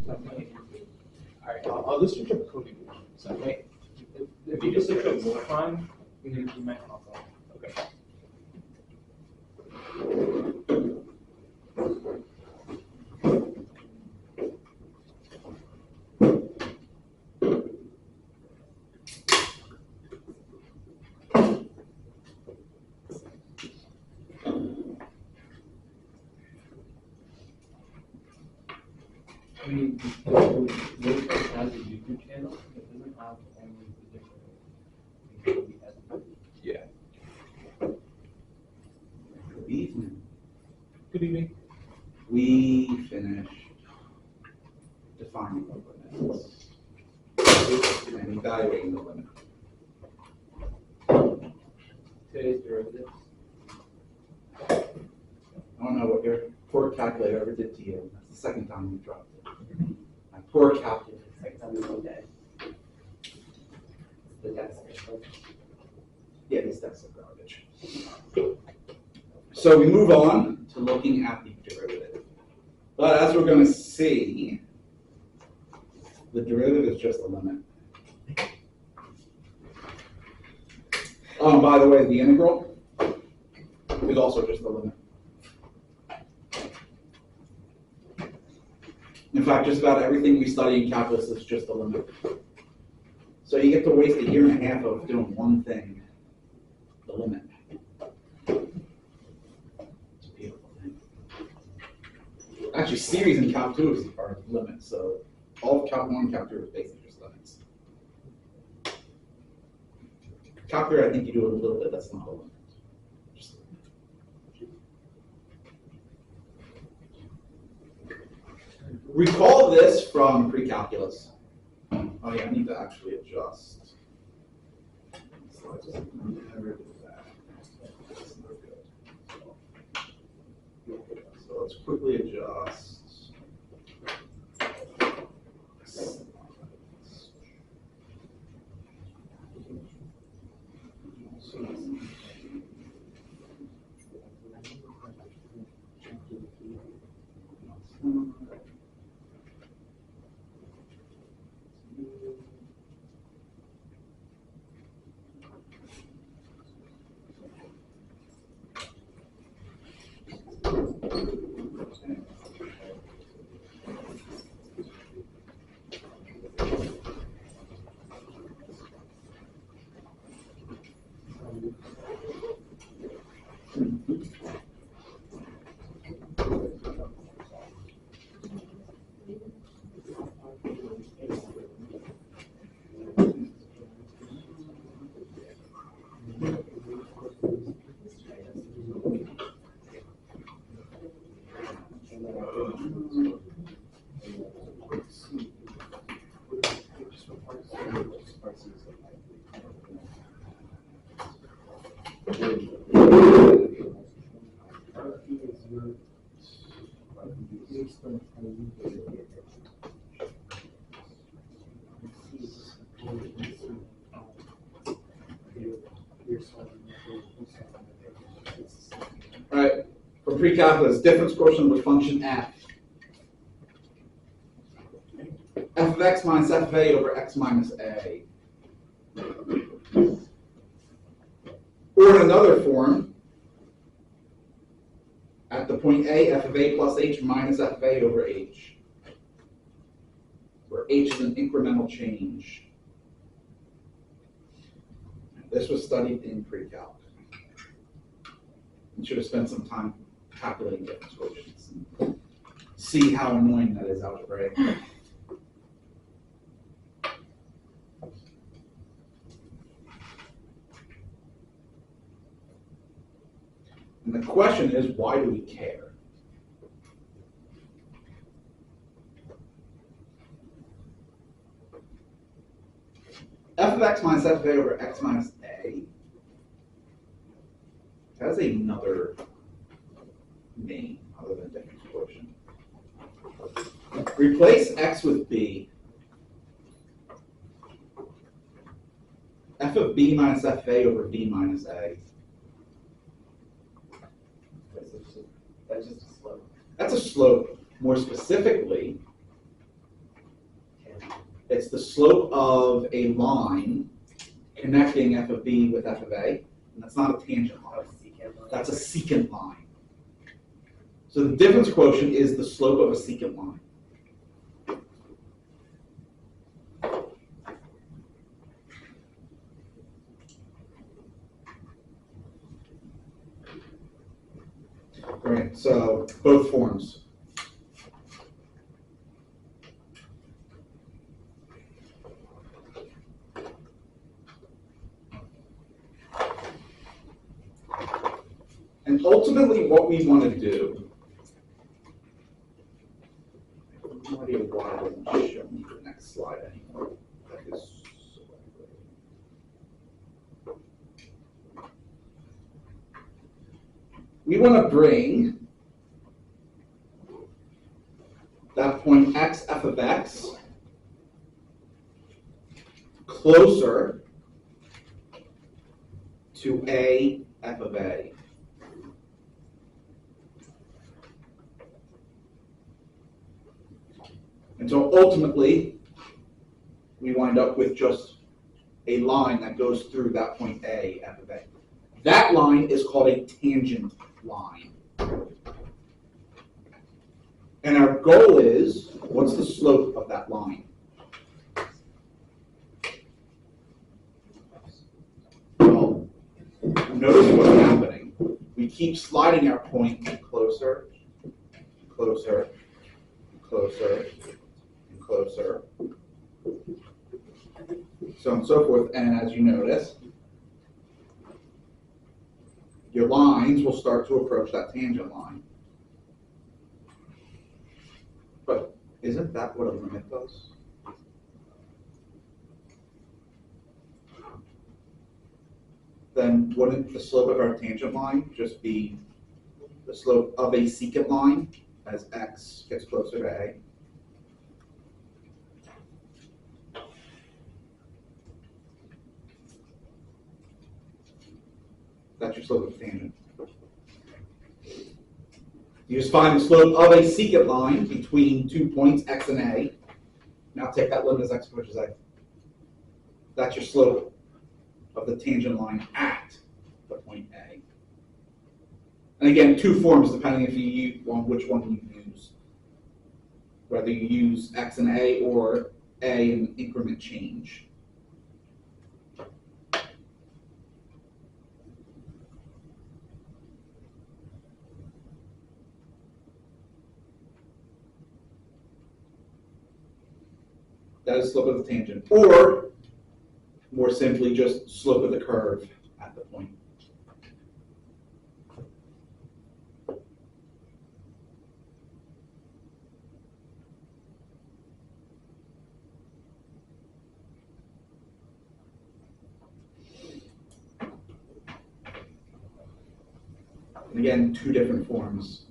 Okay. All right, I'll just switch up coding. So, okay. If you just switch up more time, you might pop off. Okay. I mean, Wordpress has a YouTube channel. It doesn't have only the different. Yeah. Good evening. Good evening. We finished defining the limits and evaluating the limit. Today's derivative. I don't know what your poor calculator ever did to you. That's the second time you dropped it. My poor calculator. Second time in one day. The desk. Yeah, these decks are garbage. So we move on to looking at the derivative. But as we're going to see, the derivative is just a limit. Oh, and by the way, the integral is also just a limit. In fact, just about everything we study in calculus is just a limit. So you get to waste a year and a half of doing one thing, the limit. It's a beautiful thing. Actually, series and Calc 2 are limits, so all of Calc 1 and Calc 2 is basically just limits. Calc 3, I think you do it a little bit, that's not a limit. Just a limit. Recall this from pre-calculus. Oh yeah, I need to actually adjust. So I just never did that. That's not good. So let's quickly adjust. All right, from pre-calculus, difference quotient of the function f. F of x minus f of a over x minus a. Or in another form, at the point A, f of a plus h minus f of a over h, where h is an incremental change. This was studied in pre-calc. You should have spent some time calculating difference quotients and see how annoying that is algebraically. And the question is, why do we care? F of x minus f of a over x minus a has another name other than difference quotient. Replace x with b. F of b minus f of a over b minus a. That's just a slope. That's a slope. More specifically, It's the slope of a line connecting f of b with f of a, and that's not a tangent line. That's a secant line. So the difference quotient is the slope of a secant line. Right, so both forms. And ultimately what we want to do, I have no idea why it doesn't show me the next slide anymore. That is so ugly. We want to bring that point x f of x closer to a f of a. And so ultimately, we wind up with just a line that goes through that point A, f of A. That line is called a tangent line. And our goal is, what's the slope of that line? Well, notice what's happening. We keep sliding our point closer, closer, closer, and closer, so on and so forth. And as you notice, your lines will start to approach that tangent line. But isn't that what a limit does? Then wouldn't the slope of our tangent line just be the slope of a secant line as x gets closer to a? That's your slope of the tangent. You just find the slope of a secant line between 2 points, x and a. Now take that limit as x approaches a. That's your slope of the tangent line at the point A. And again, two forms depending if you use on which one you use. Whether you use x and a or a and increment change. That is slope of the tangent. Or, more simply, just slope of the curve at the point. And again, two different forms.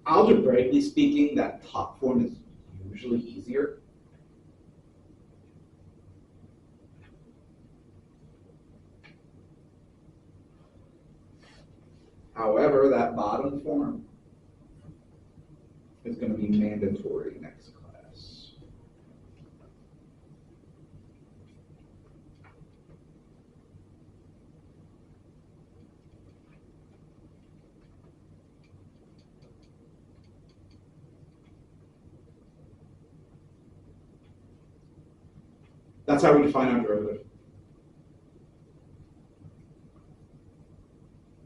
Algebraically speaking, that top form is usually easier. However, that bottom form is going to be mandatory next class. That's how we define our derivative.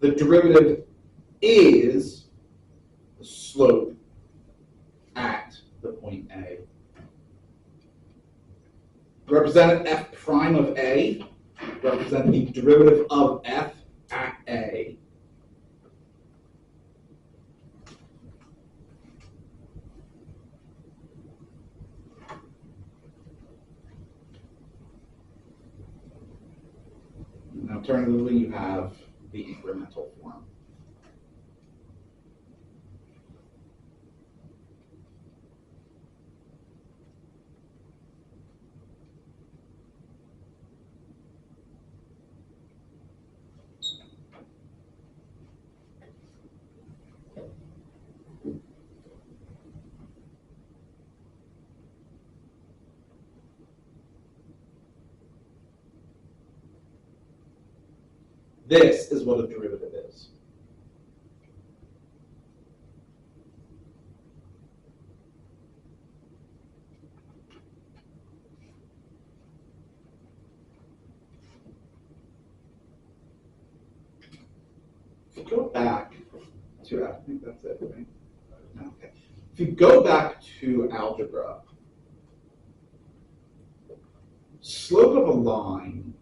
The derivative is the slope at the point A. Represent f prime of A, represent the derivative of f at A. And alternatively, you have the incremental form. This is what a derivative is. If you go back to, I think that's it, right? No, okay. If you go back to algebra, slope of a line,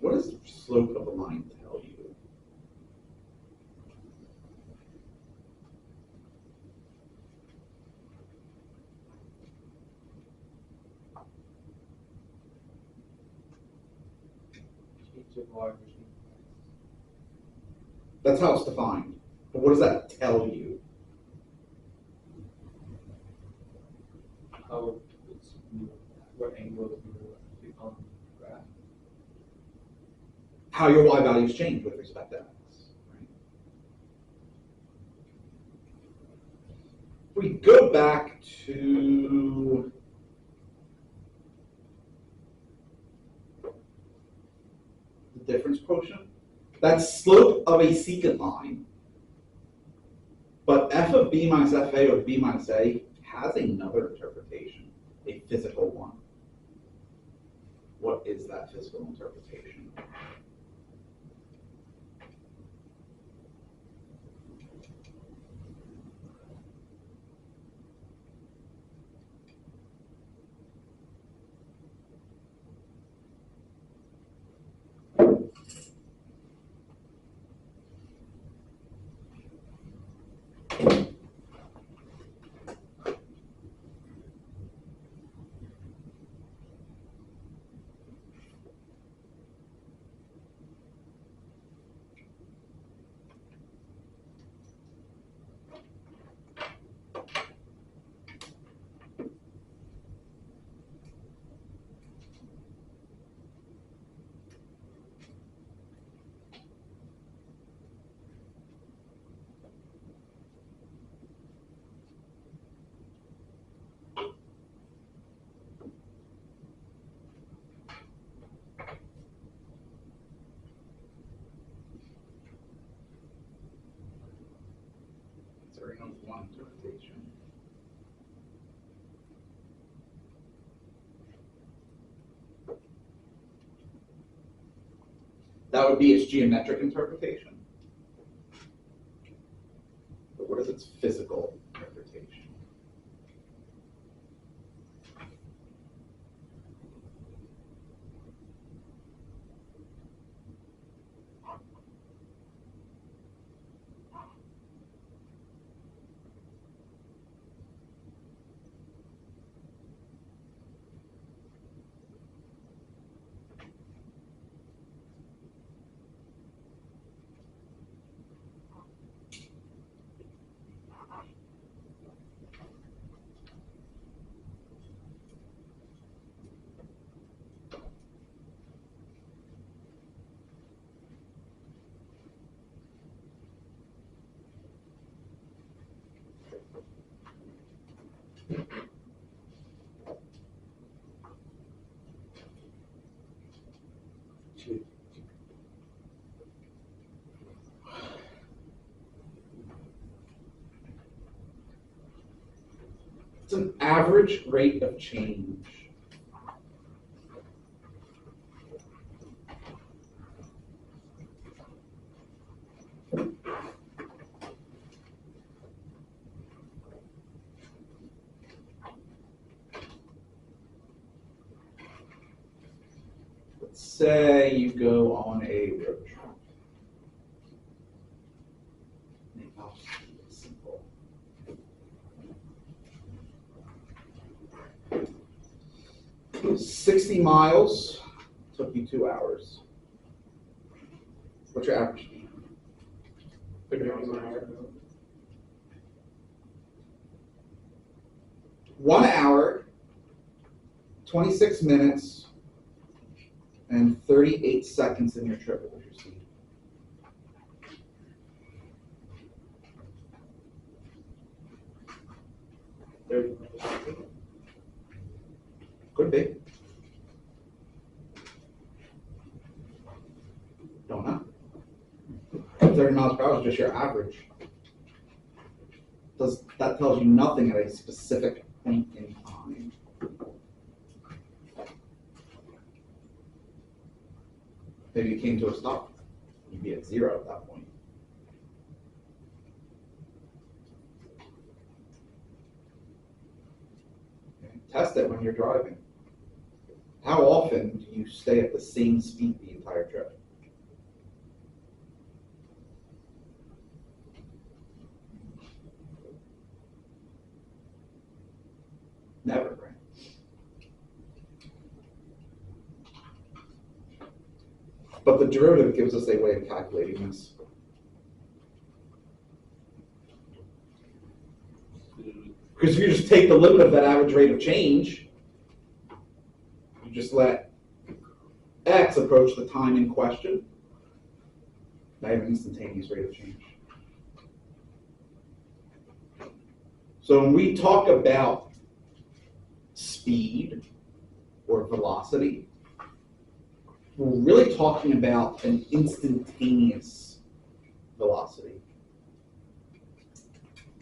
what does the slope of a line tell you? Each of our machine. That's how it's defined. But what does that tell you? How it's, what angle it's on the graph. How your y values change with respect to x. Right? If we go back to the difference quotient, that's slope of a secant line, but f of b minus fa of b minus a has another interpretation, a physical one. What is that physical interpretation? There is one interpretation. That would be its geometric interpretation. But what is its physical interpretation? It's an average rate of change. Let's say you go on a road trip. I'll keep it simple. $60 miles took you 2 hours. What's your average speed? 30 miles an hour. 1 hour, 26 minutes, and 38 seconds in your trip. What was your speed? Could be. Don't know. 30 miles per hour is just your average. That tells you nothing at a specific point in time. Maybe you came to a stop. You'd be at 0 at that point. Okay. Test it when you're driving. How often do you stay at the same speed the entire trip? Never, right? But the derivative gives us a way of calculating this. Because if you just take the limit of that average rate of change, you just let x approach the time in question. Now you have an instantaneous rate of change. So when we talk about speed or velocity, we're really talking about an instantaneous velocity.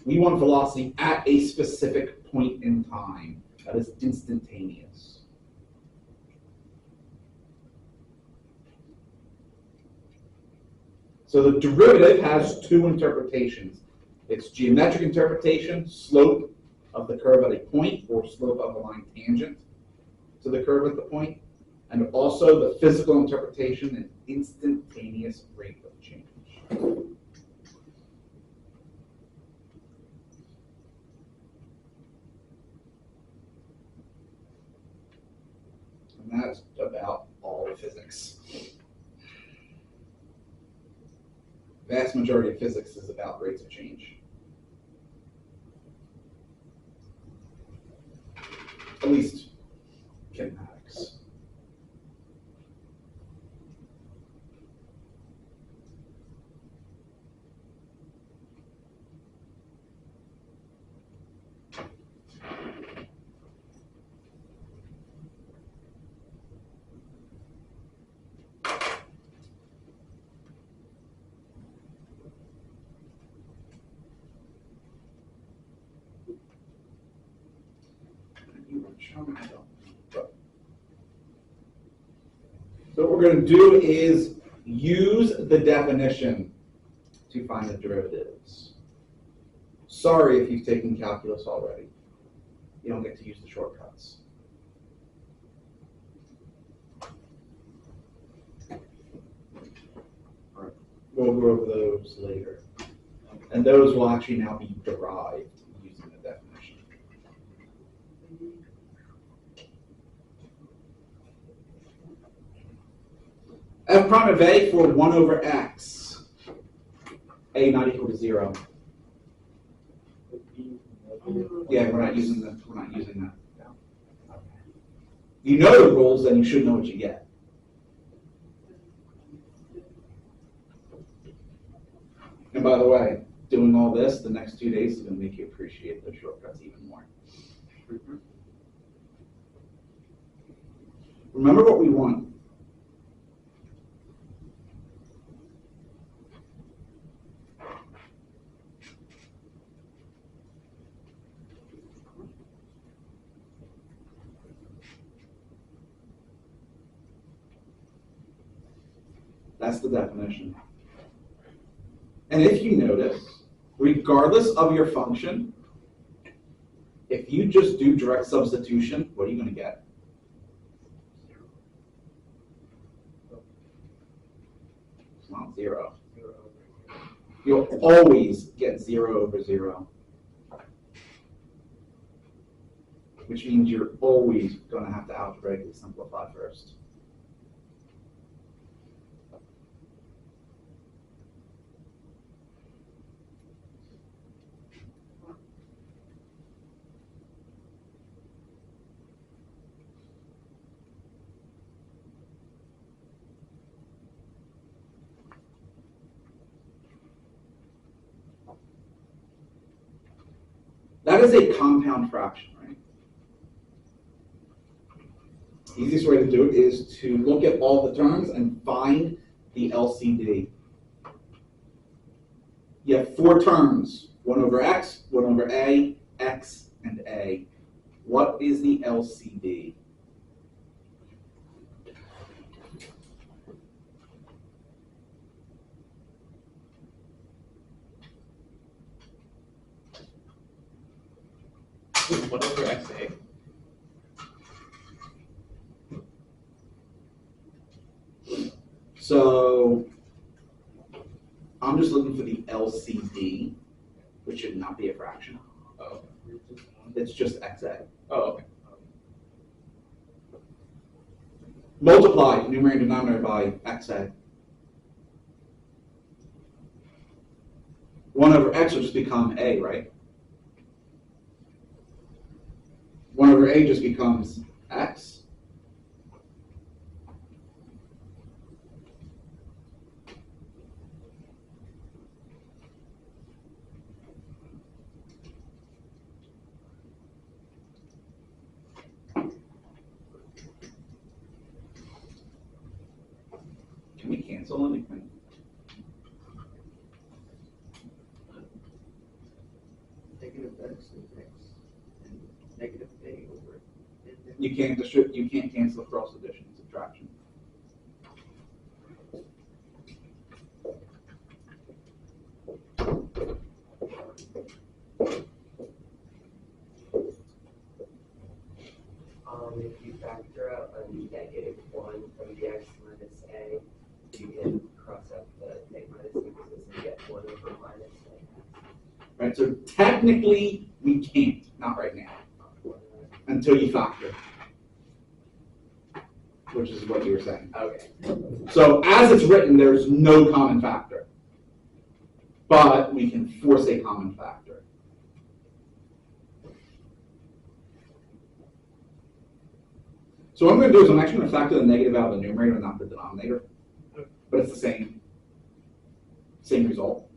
We want velocity at a specific point in time that is instantaneous. So the derivative has two interpretations. It's geometric interpretation, slope of the curve at a point, or slope of a line tangent to the curve at the point, and also the physical interpretation, an instantaneous rate of change. And that's about all of physics. The vast majority of physics is about rates of change. At least kinematics. So what we're going to do is use the definition to find the derivatives. Sorry if you've taken calculus already. You don't get to use the shortcuts. We'll go over those later. And those will actually now be derived using the definition. F prime of A for 1 over x. A not equal to 0. Yeah, we're not using that. You know the rules, then you should know what you get. And by the way, doing all this the next 2 days is going to make you appreciate those shortcuts even more. Remember what we want. That's the definition. And if you notice, regardless of your function, if you just do direct substitution, what are you going to get? It's not 0. You'll always get 0 over 0. Which means you're always going to have to algebraically simplify first. That is a compound fraction, right? The easiest way to do it is to look at all the terms and find the LCD? You have four terms, 1 over x, 1 over a, x, and a. What is the LCD? What over XA? So I'm just looking for the LCD, which should not be a fraction. Oh, It's just XA. oh, okay. Multiply numerator and denominator by XA. 1 over x will just become a, right? 1 over a just becomes x. Can we cancel anything? Negative x and x, and negative a over. You can't cancel cross addition and subtraction. If you factor out a negative 1 from the x minus a, you can cross out the a minus x's and get 1 over minus a. Right, so technically we can't, not right now, until you factor, which is what you were saying. Okay. So as it's written, there's no common factor, but we can force a common factor. So what I'm going to do is I'm actually going to factor the negative out of the numerator and not the denominator, but it's the same result.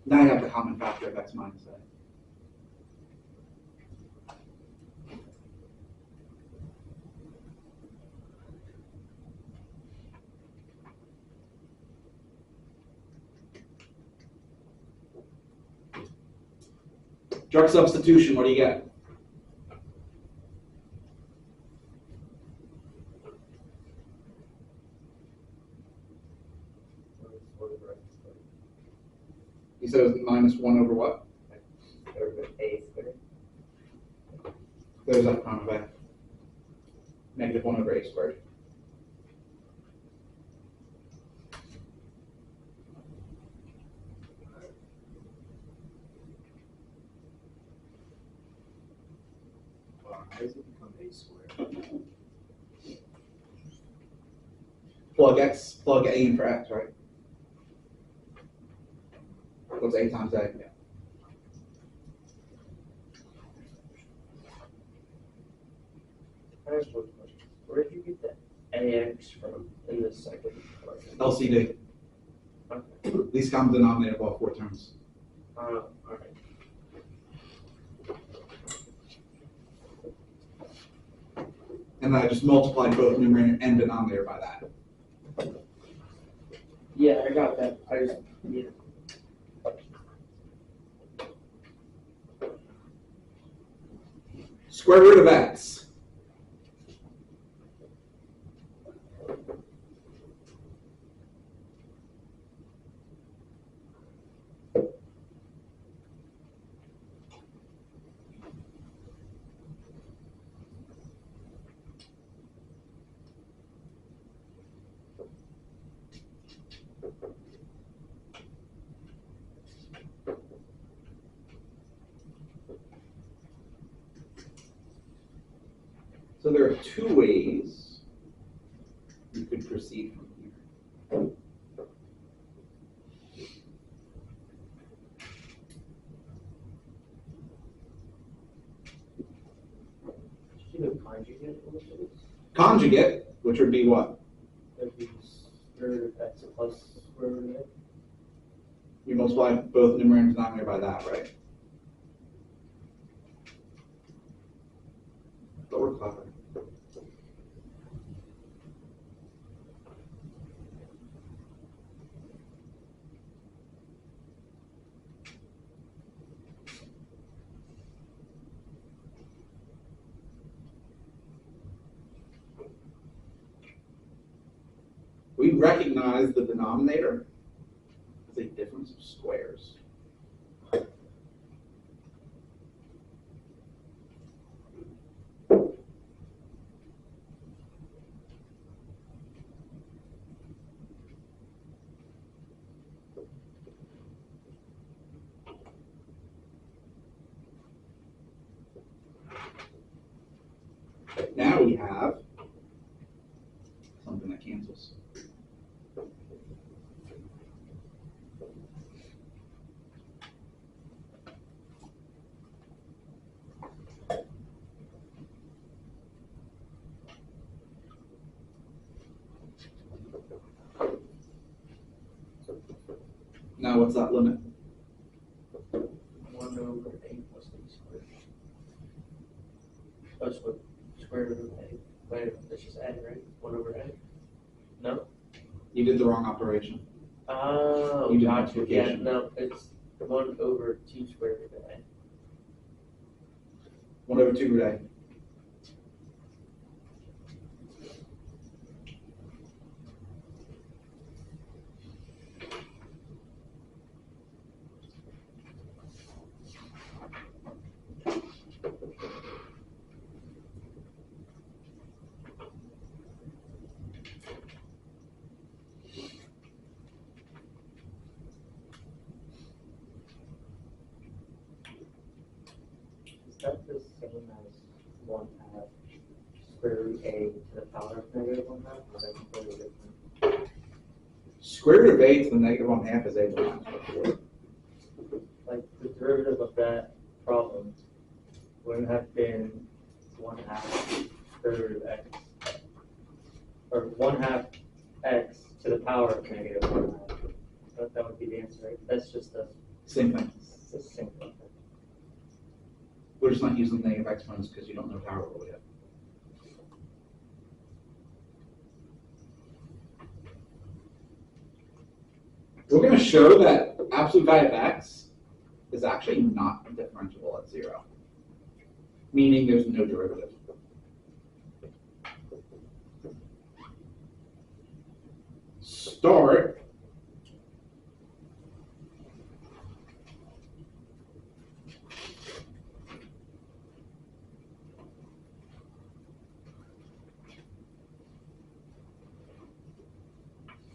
Now I have the common factor of x minus a. Direct substitution, what do you get? You said it was minus 1 over what? Over a squared. There's that prime of a. Negative 1 over a squared. How does it become a squared? Plug a in for x, right? What's a times a? I have one question. Where did you get the ax from in the second part? LCD. Okay. Least common denominator of all four terms. All right. And then I just multiplied both numerator and denominator by that. Yeah, I got that. I just, yeah. Square root of x. So there are two ways you could proceed from here. Did you do conjugate functions? Conjugate, which would be what? That'd be square root of x plus square root of x. You multiply both numerator and denominator by that, right? Shoulder clapper. We recognize the denominator as a difference of squares. Now we have something that cancels. Now what's that limit? 1 over 8 plus b squared. That's what square root of 8. Wait, it's just a, right? 1 over 8? No? You did the wrong operation. Oh, You did gotcha. Yeah, multiplication. no, it's 1 over 2 square root of 8. 1 over 2 root a. Is that the same as 1 half square root a to the power of negative 1 half? Or is that completely different? Square root of 8 to the negative 1/2 is a times 4. Like the derivative of that problem would have been 1/2 square root of x, or 1/2 x to the power of negative 1/2. That would be the answer, right? That's just a, Same thing. it's the same thing. We're just not using negative exponents because you don't know power rule yet. We're going to show that absolute value of x is actually not differentiable at 0, meaning there's no derivative. Start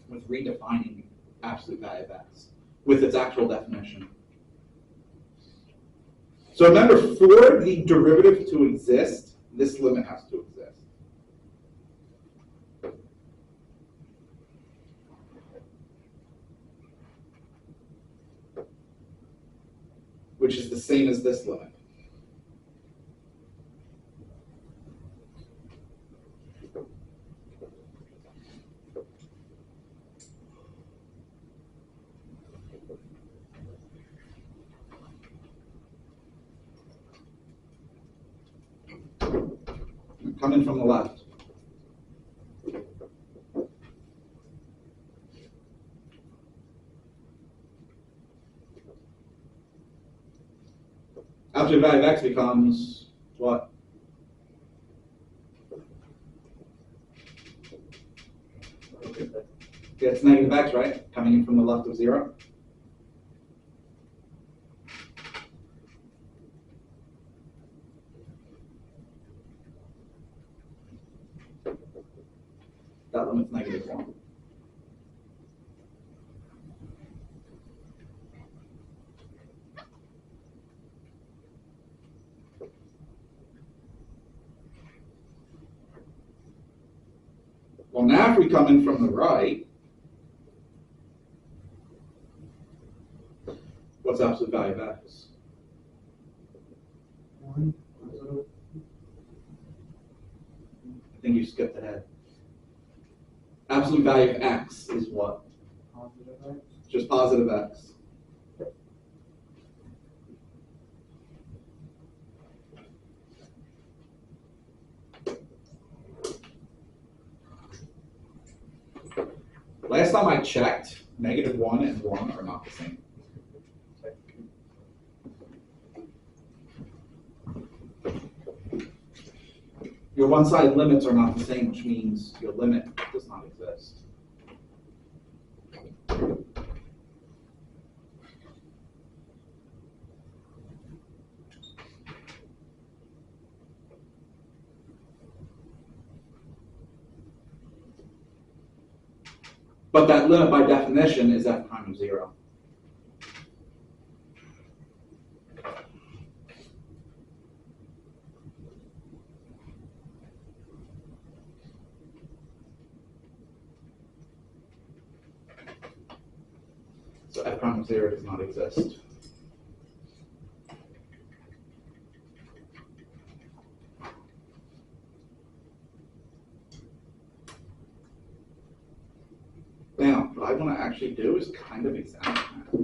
with redefining absolute value of x with its actual definition. So remember, for the derivative to exist, this limit has to exist. Which is the same as this limit. Coming from the left. Absolute value of x becomes what? Yeah, it's negative x, right? Coming in from the left of 0. That limit's negative 1. Well, now if we come in from the right, what's absolute value of x? 1. I think you skipped ahead. Absolute value of x is what? Positive x. Just positive x. last time I checked, -1 and 1 are not the same. Your one-sided limits are not the same, which means your limit does not exist. But that limit by definition is f prime of 0. So f prime of 0 does not exist. Now, what I want to actually do is kind of examine that.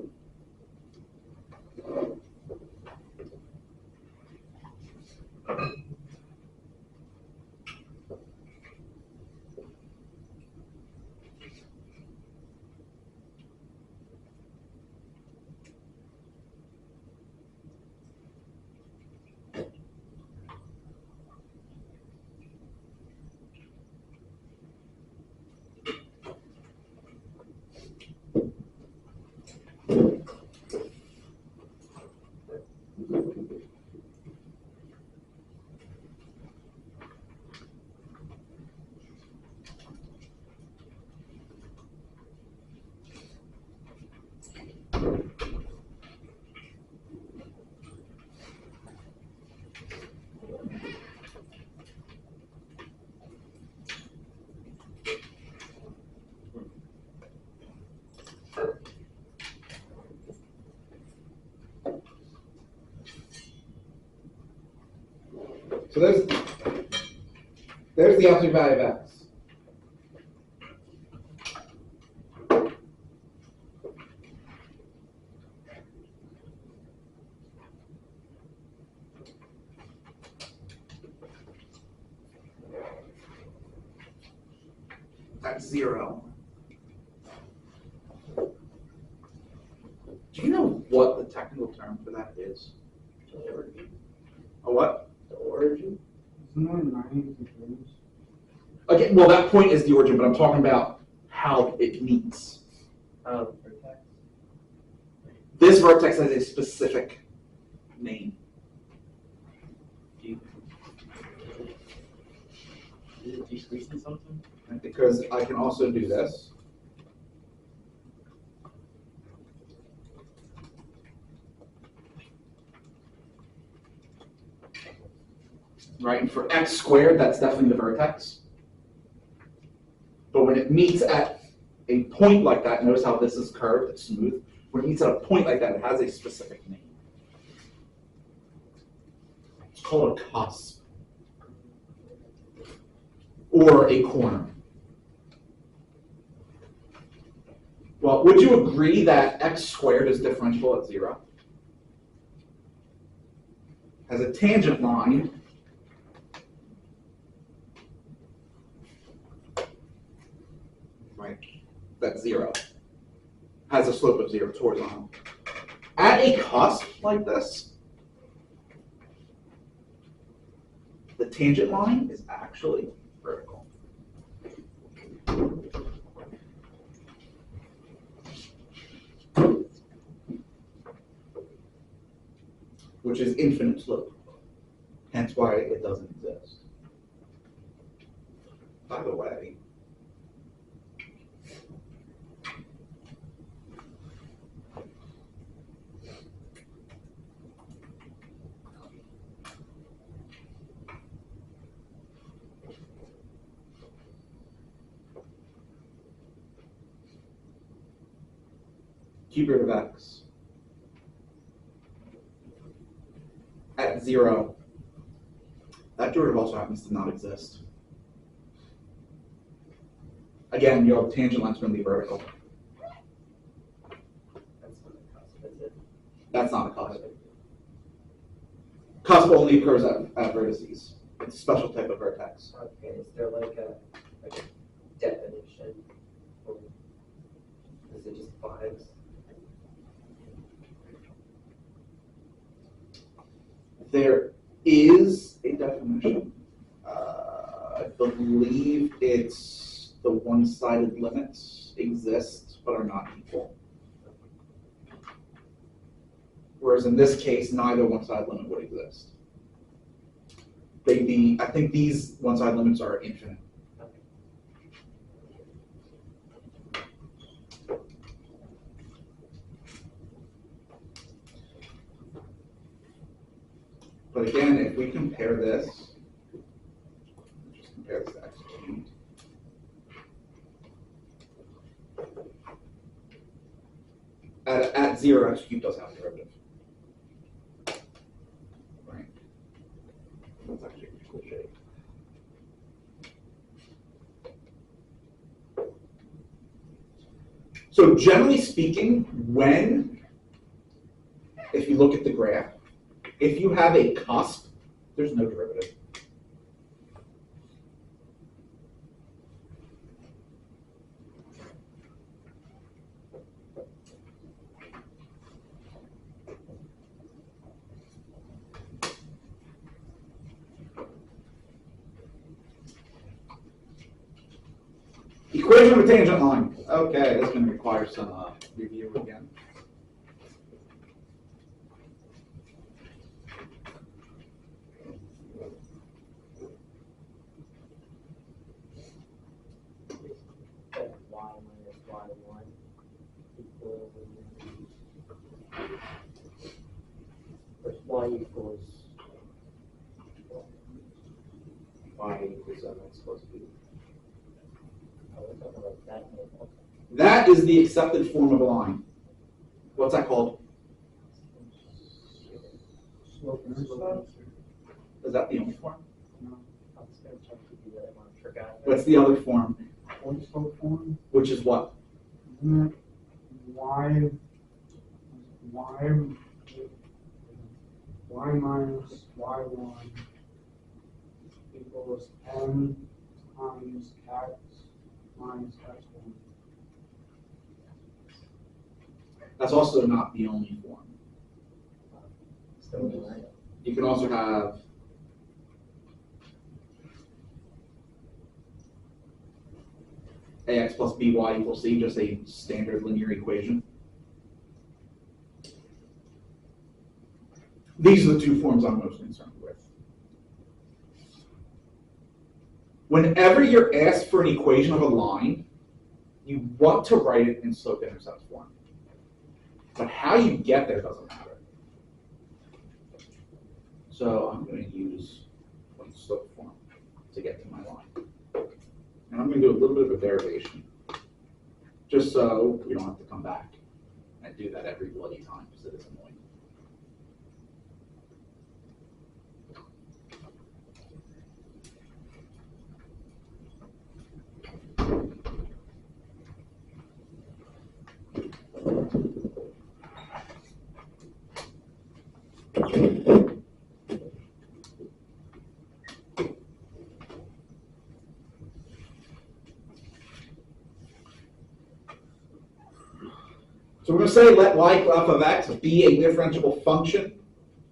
So there's the absolute value of x. That's 0. Do you know what the technical term for that is? A what? The origin? Okay, well, that point is the origin, but I'm talking about how it meets. Vertex. This vertex has a specific name. Do you squeeze in something? Because I can also do this. Right, and for x squared, that's definitely the vertex. But when it meets at a point like that, notice how this is curved, it's smooth. When it meets at a point like that, it has a specific name. It's called a cusp. Or a corner. Well, would you agree that x squared is differentiable at 0? Has a tangent line right, that's 0. Has a slope of 0, it's horizontal. At a cusp like this, the tangent line is actually vertical. Which is infinite slope. Hence why it doesn't exist. By the way, cube root of x at 0, that derivative also happens to not exist. Again, your tangent line's going to be vertical. That's not a cusp, is it? That's not a cusp. Cusp only occurs at vertices. It's a special type of vertex. Okay, is there like a definition for it just fives? There is a definition. I believe it's the one-sided limits exist but are not equal. Whereas in this case, neither one-sided limit would exist. I think these one-sided limits are infinite. But again, if we compare this, just compare this to x cubed. At 0, x cubed does have a derivative. Right? That's actually a cool shape. So generally speaking, if you look at the graph, if you have a cusp, there's no derivative. Equation of a tangent line. Okay, this is going to require some review again. That y minus y1 equals, y equals Y equals mx plus b. oh, we're talking about that name, okay. That is the accepted form of a line. What's that called? Slope and intercept? Is that the only form? No, I was gonna check to do that one, I forgot. What's the other form? Point slope form, Which is what? isn't it y minus y1 equals m times x minus x1. That's also not the only form. Still right. You can also have ax plus by equals c, just a standard linear equation. These are the two forms I'm most concerned with. Whenever you're asked for an equation of a line, you want to write it in slope-intercept form. But how you get there doesn't matter. So I'm going to use point slope form to get to my line. And I'm going to do a little bit of a derivation, just so we don't have to come back and do that every bloody time, because it is annoying. So we're going to say let y equal f of x be a differentiable function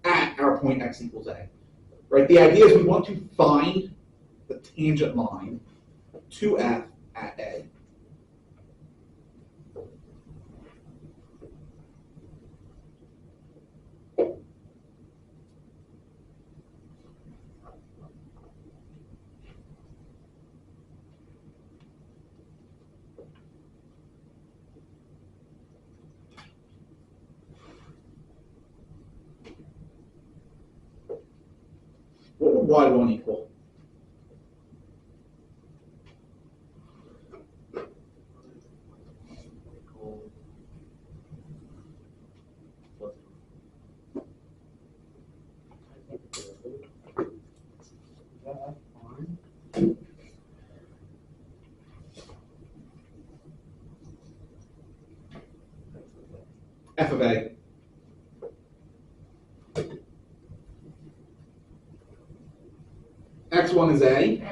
at our point x equals a. Right? The idea is we want to find the tangent line to f at a. What would y1 equal? Is that fine? F of a. X1 is a.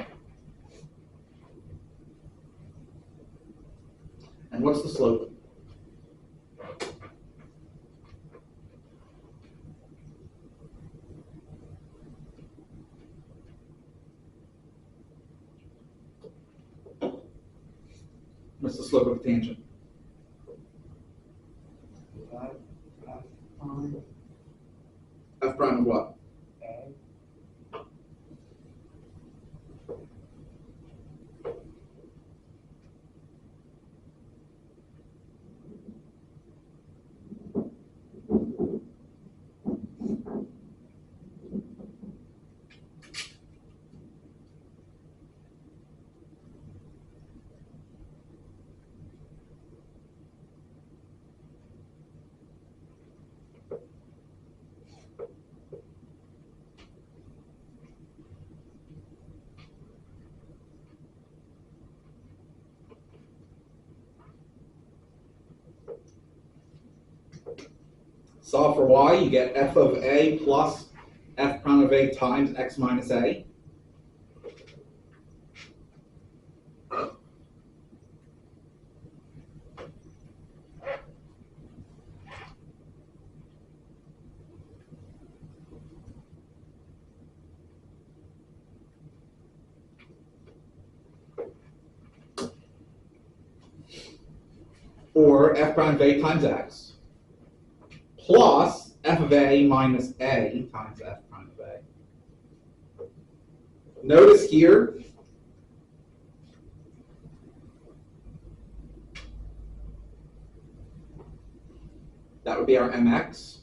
And what's the slope? What's the slope of a tangent? Is that F prime F prime of what? A? Solve for y, you get f of a plus f prime of a times x minus a. Or f prime of a times x plus f of a minus a times f prime of a. Notice here, that would be our mx.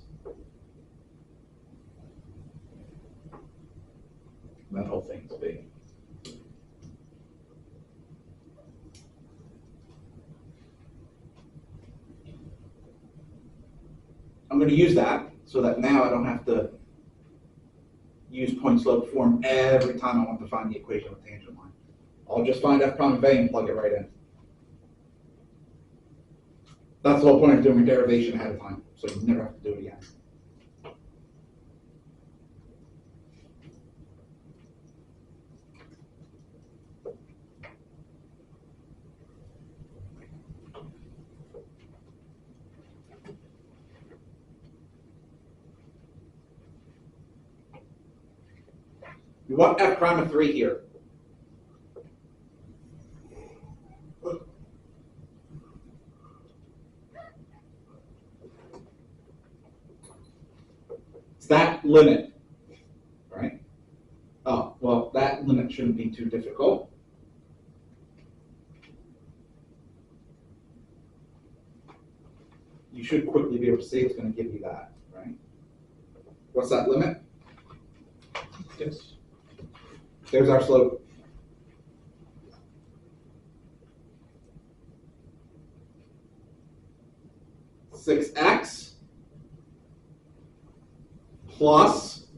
That whole thing's big. I'm going to use that so that now I don't have to use point slope form every time I want to find the equation with tangent line. I'll just find f prime of a and plug it right in. That's the whole point of doing a derivation ahead of time, so you never have to do it again. You want f prime of 3 here. It's that limit, right? Oh, well, that limit shouldn't be too difficult. You should quickly be able to see it's going to give you that, right? What's that limit? 6. There's our slope. Six x plus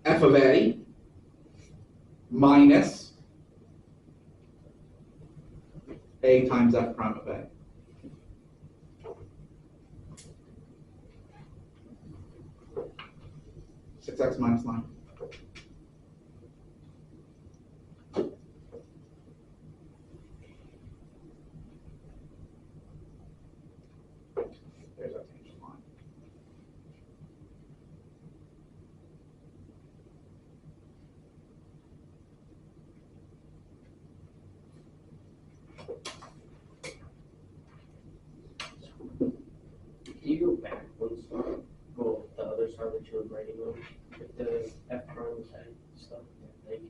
f of a minus a times f prime of a. Six x minus 9. There's our tangent line. Can you go backwards? Well, the other side that you were writing on, with the F prime and stuff. Yeah, thank you.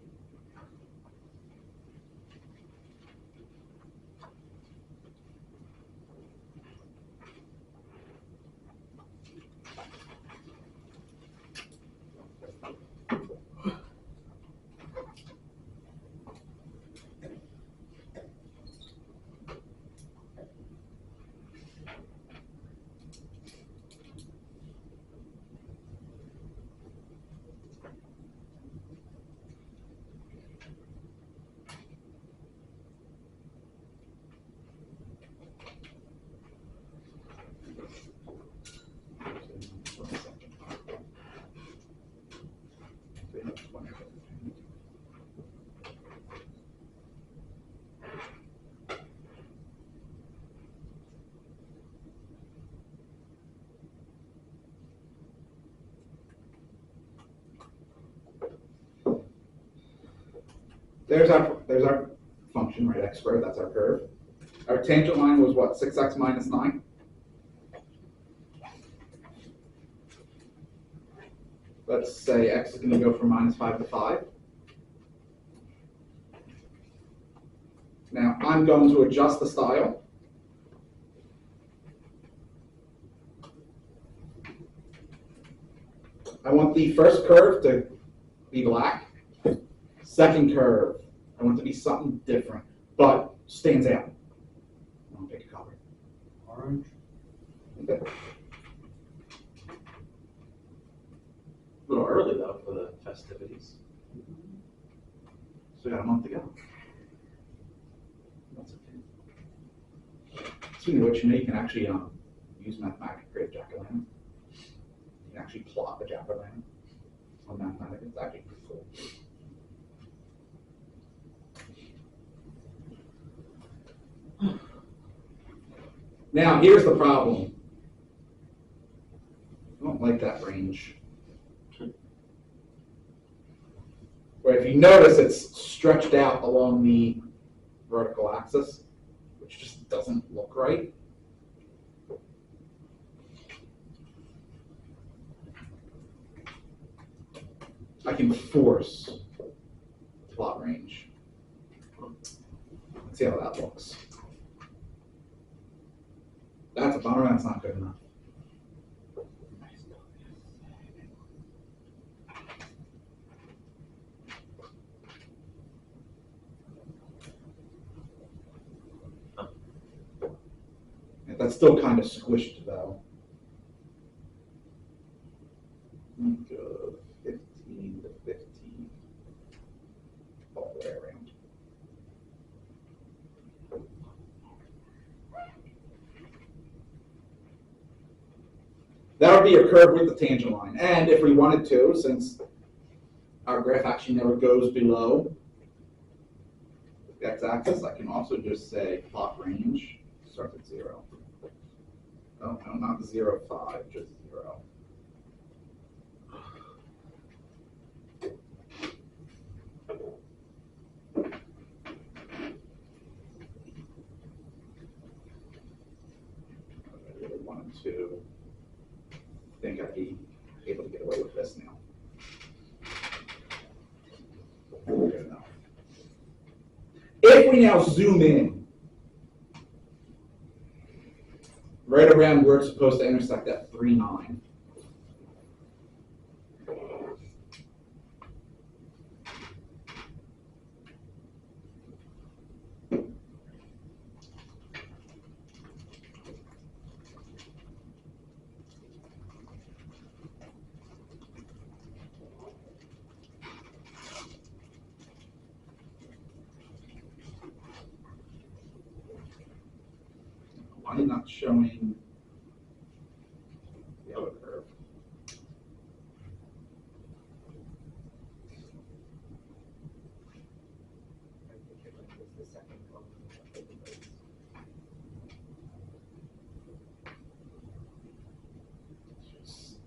There's our function. function, right, x squared, that's our curve. Our tangent line was what, 6x minus 9? Let's say x is going to go from minus 5 to 5. Now, I'm going to adjust the style. I want the first curve to be black. Second curve, I want it to be something different, but stands out. I'll pick a color. Orange. Okay. A little early though for the festivities. So we got a month to go. That's okay. Speaking of which, you can actually use Mathematica to create jack-o'-lantern. You can actually plot a jack-o'-lantern on Mathematica. It's actually pretty cool. Now, here's the problem. I don't like that range. Where if you notice, it's stretched out along the vertical axis, which just doesn't look right. I can force plot range. Let's see how that looks. That's a bummer, that's not good enough. That's still kind of squished though. Go 15 to 15. All the way around. That would be a curve with the tangent line. And if we wanted to, since our graph actually never goes below the x-axis, I can also just say plot range starts at 0. Oh, no, not 0, 5, just 0. I really wanted to think I'd be able to get away with this now. Good enough. If we now zoom in, right around where it's supposed to intersect at 3, 9. Why not showing the other curve? I think it was the second one.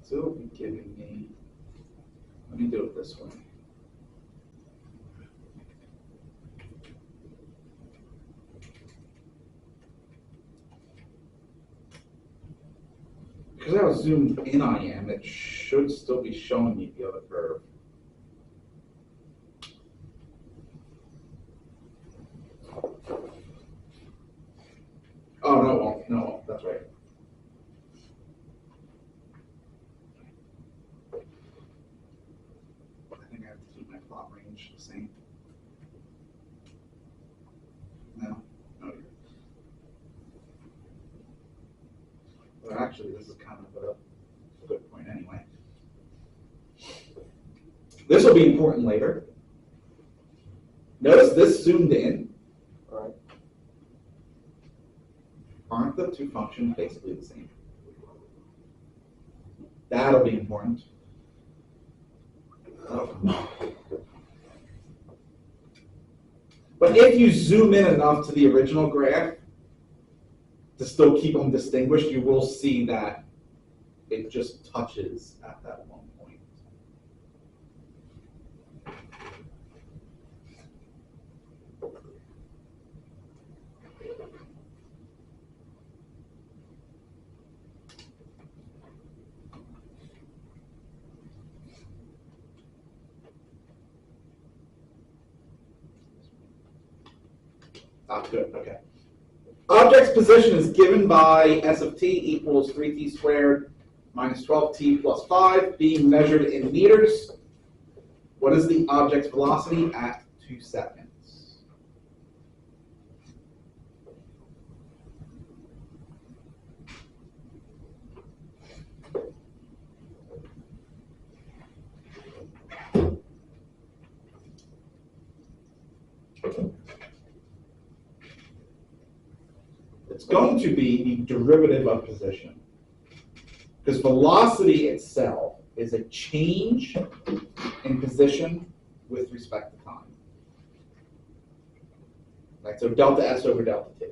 Still be giving me, let me do it this way. Because how zoomed in I am, it should still be showing me the other curve. Oh, no, it won't. No, it won't. That's right. I think I have to keep my plot range the same. No, no. Well, actually, this is kind of a good point anyway. This will be important later. Notice this zoomed in. Right. Aren't the two functions basically the same? That'll be important. But if you zoom in enough to the original graph to still keep them distinguished, you will see that it just touches at that one point. That's good, okay. Object's position is given by S of t equals 3t squared minus 12t plus 5, being measured in meters. What is the object's velocity at 2 seconds? It's going to be the derivative of position. Because velocity itself is a change in position with respect to time. Right, so delta S over delta T.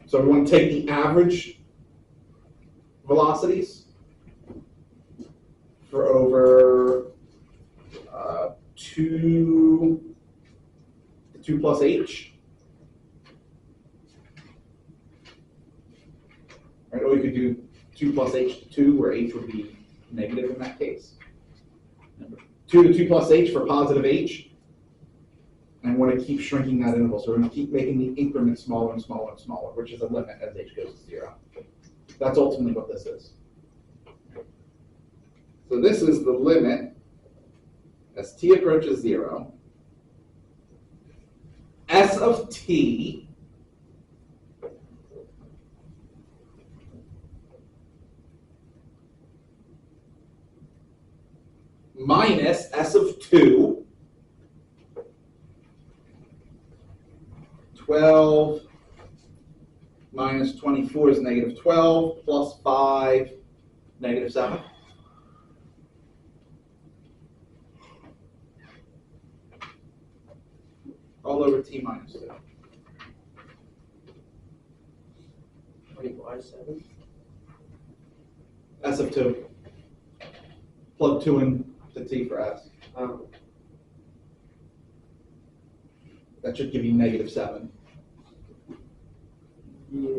So we want to take the average velocities for over 2 plus h. Right, or we could do 2 plus h to 2, where h would be negative in that case. 2 to 2 plus h for positive h. And I want to keep shrinking that interval. So we're going to keep making the increment smaller and smaller and smaller, which is a limit as h goes to 0. That's ultimately what this is. So this is the limit as t approaches 0. S of t minus S of 2, 12 minus 24 is negative 12, plus 5, negative 7. All over t minus 2. 25/7. S of 2. Plug 2 in to t for s. That should give you negative 7. Yeah.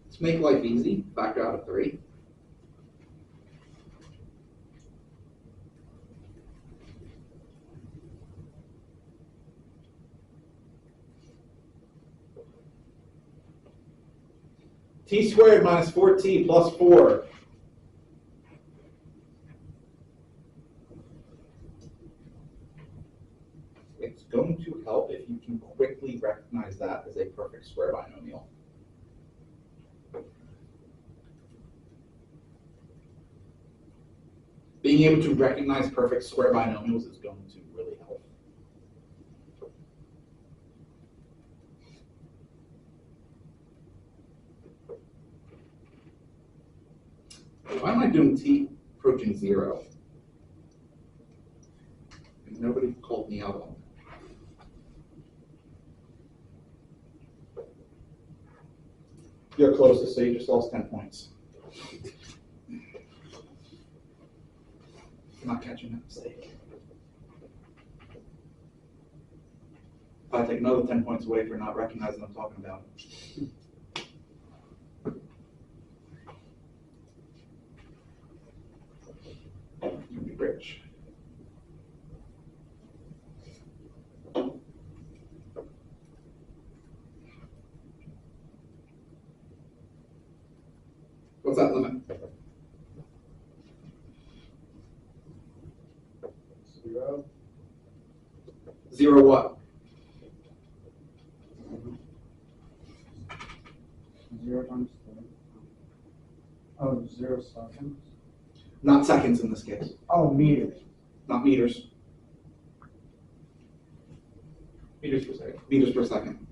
Let's make life easy. Factor out of 3. T squared minus 4t plus 4. It's going to help if you can quickly recognize that as a perfect square binomial. Being able to recognize perfect square binomials is going to really help. Why am I doing t approaching 0? And nobody called me out on that. You're closest, so you just lost 10 points. I'm not catching that mistake. I take another 10 points away for not recognizing what I'm talking about. You'll be rich. What's that limit? 0. 0 what? 0 times 3. Oh, 0 seconds. Not seconds in this case. Oh, meters. Not meters. Meters per second. Meters per second.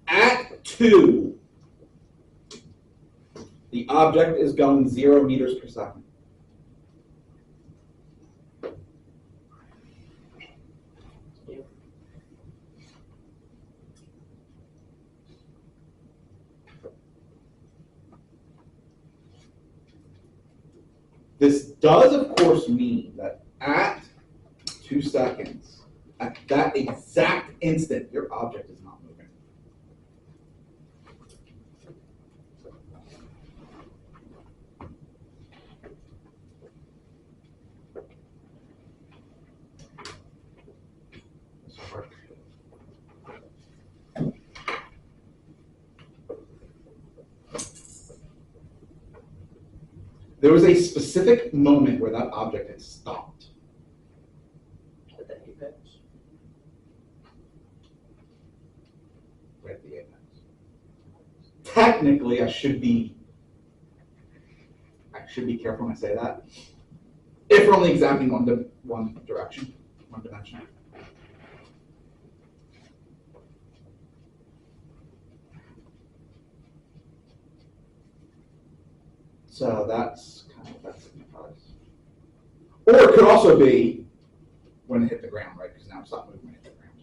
At 2, the object is going 0 meters per second. This does, of course, mean that at 2 seconds, at that exact instant, your object is not moving. There was a specific moment where that object had stopped. At the apex. Right at the apex. Technically, I should be careful when I say that. If we're only examining one direction, one dimension. So that's kind of what that signifies. Or it could also be when it hit the ground, right? Because now it's not moving when it hit the ground.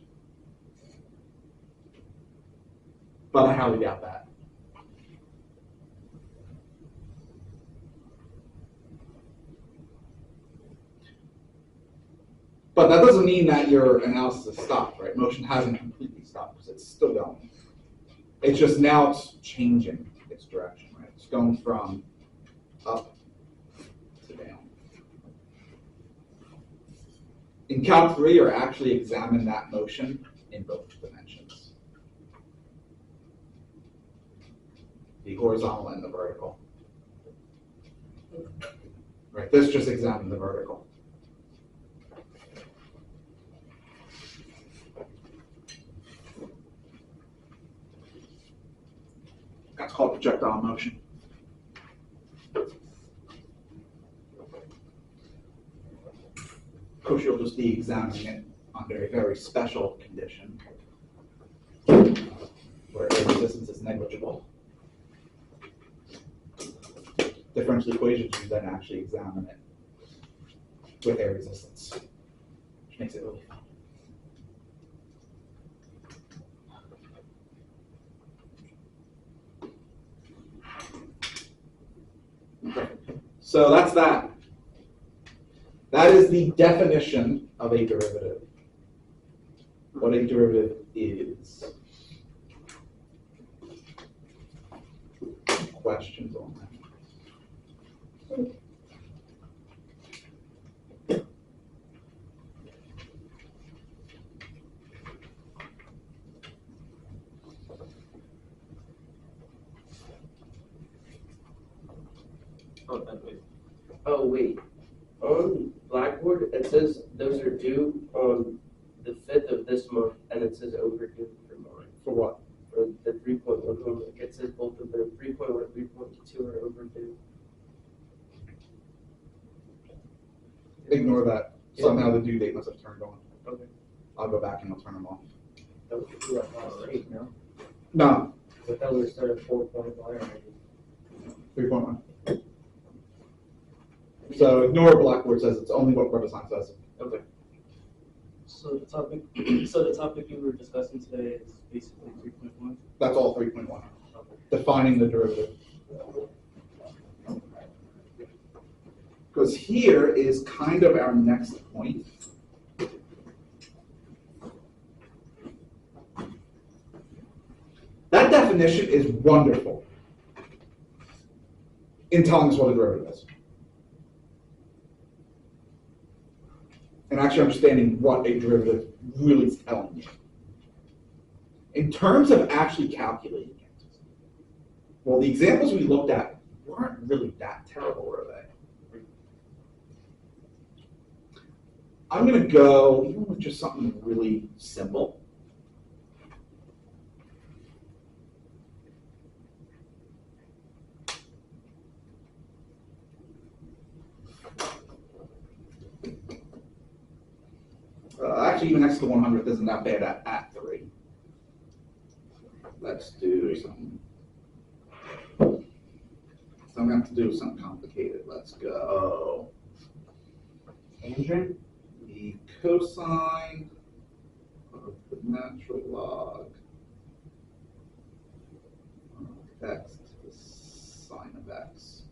But I highly doubt that. But that doesn't mean that your analysis has stopped, right? Motion hasn't completely stopped because it's still going. It's just now it's changing its direction, right? It's going from up to down. In Calc 3, you're actually examine that motion in both dimensions. The horizontal and the vertical. Right, this just examine the vertical. That's called projectile motion. Of course, you'll just be examining it under a very special condition where air resistance is negligible. Differential equations, you then actually examine it with air resistance, which makes it really fun. So that's that. That is the definition of a derivative. What a derivative is. Questions on that? Oh, that way. Oh, wait. On Blackboard, it says those are due on the 5th of this month, and it says overdue for mine. For what? For the 3.1 homework, it says both of them, 3.1 and 3.2 are overdue. Ignore that. Somehow the due date must have turned on. Okay. I'll go back and I'll turn them off. That was true at last week, no? No, But that was started 4.1 already. 3.1. So ignore what Blackboard says. It's only what WebAssign says. Okay. So the topic, so the topic you were discussing today is basically 3.1. That's all 3.1. Defining the derivative. Because here is kind of our next point. That definition is wonderful in telling us what a derivative is. And actually understanding what a derivative really is telling you. In terms of actually calculating it, well, the examples we looked at weren't really that terrible, were they? I'm going to go even with just something really simple. Actually, even next to 100th isn't that bad at 3. Let's do something. So I'm going to have to do something complicated. Let's go. Tangent? The cosine of the natural log of x to the sine of x.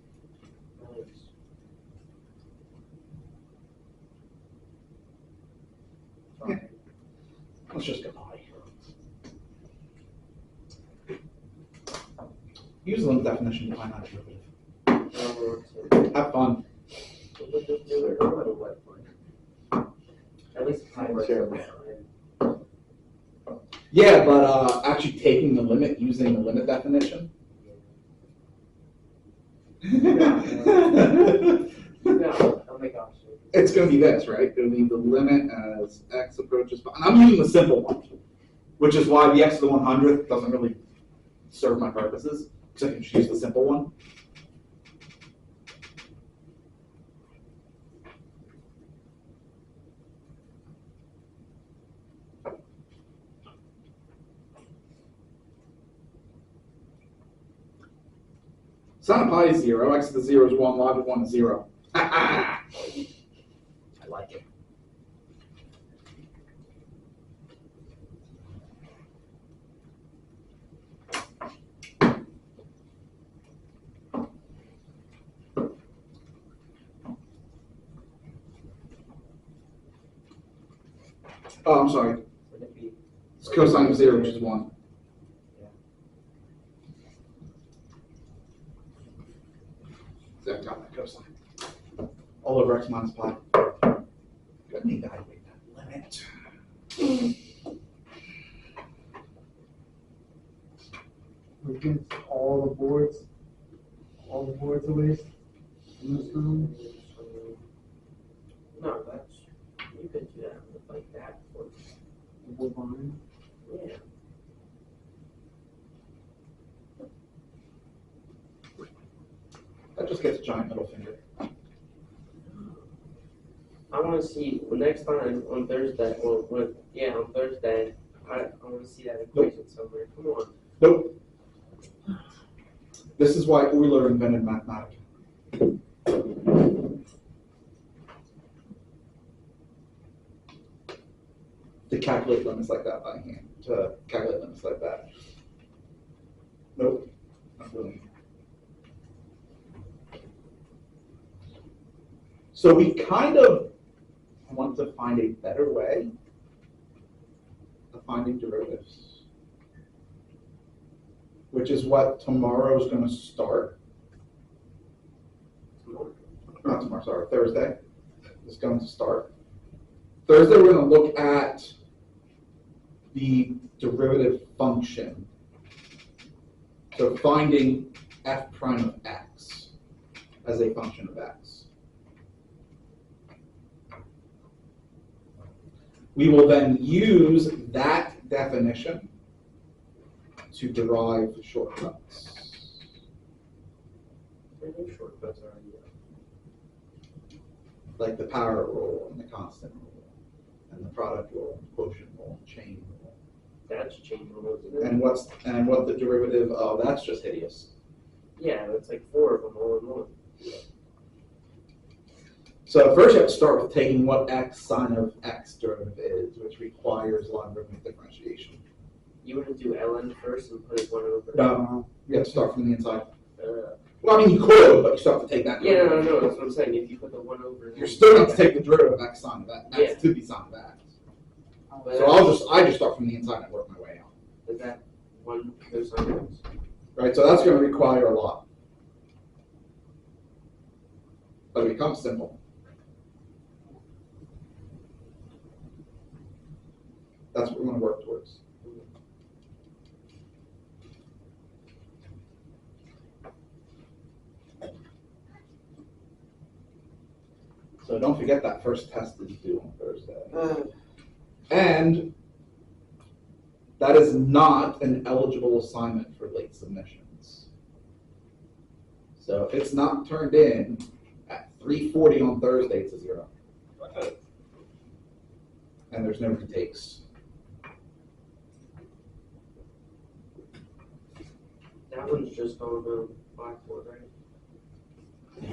Use the limit definition to find out derivative. Have fun. We'll just do it no matter what. At least if I work Sure. every time. Yeah, but actually taking the limit using the limit definition. No, I'll make options. It's going to be this, right? It'll be the limit as x approaches. And I'm using the simple one, which is why the x to the 100th doesn't really serve my purposes, because I can just use the simple one. Sin of pi is 0, x to the 0 is 1, log of 1 is 0. I like it. Oh, I'm sorry. Would it be? It's cosine of 0, which is 1. So I've got my cosine. All over x minus pi. Let me evaluate that limit. Against all the boards at least in this room. No, that's, you could do that like that. For, Board line. yeah. That just gets a giant middle finger. I want to see, well, next time on Thursday, on Thursday, I want to see that equation somewhere. Come on. Nope. This is why Euler invented mathematics. To calculate limits like that by hand. To calculate limits like that. Nope. Not really. So we kind of want to find a better way of finding derivatives, which is what tomorrow is going to start. Not tomorrow, sorry, Thursday is going to start. Thursday we're going to look at the derivative function. So finding f prime of x as a function of x. We will then use that definition to derive shortcuts. Shortcuts are Like the power rule and the constant rule and the product rule, and quotient rule, and chain rule. that's chain rule, isn't it? And what the derivative of that's just hideous. Yeah, it's like 4 of them all in one. So first you have to start with taking what x sine of x derivative is, which requires logarithmic differentiation. You want to do ln first and put it 1 over? No, you have to start from the inside. Uh, Well, I mean, you could, but you still have to take that yeah, derivative. no, that's what I'm saying. If you put the 1 over. You're still going to have to take the derivative of x sine of x. That's to be sine of x. But So I just start from the inside and work my way out. Is that 1 cosine x? Right, so that's going to require a lot. But it becomes simple. That's what we want to work towards. So don't forget that first test is due on Thursday. And that is not an eligible assignment for late submissions. So if it's not turned in at 3:40 on Thursday, it's a 0. And there's no retakes. That one's just on the Blackboard, right?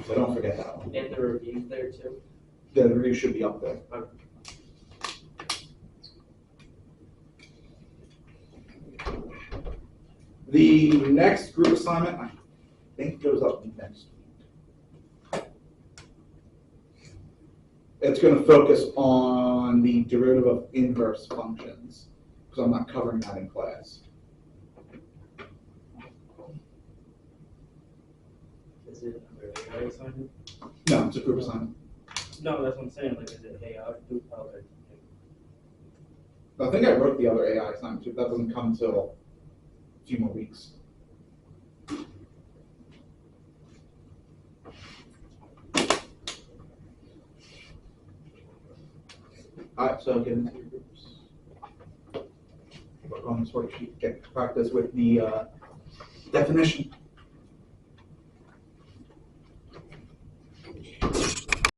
So don't forget that one. And the reviews there too. The review should be up there. The next group assignment, I think, goes up next week. It's going to focus on the derivative of inverse functions, because I'm not covering that in class. assignment? No, it's a group assignment. No, that's what I'm saying, like, is it, hey, I'll do, okay. I think I wrote the other AI assignment too. That doesn't come till a few more weeks. Alright, so get into your groups. Work on this worksheet, get practice with the definition.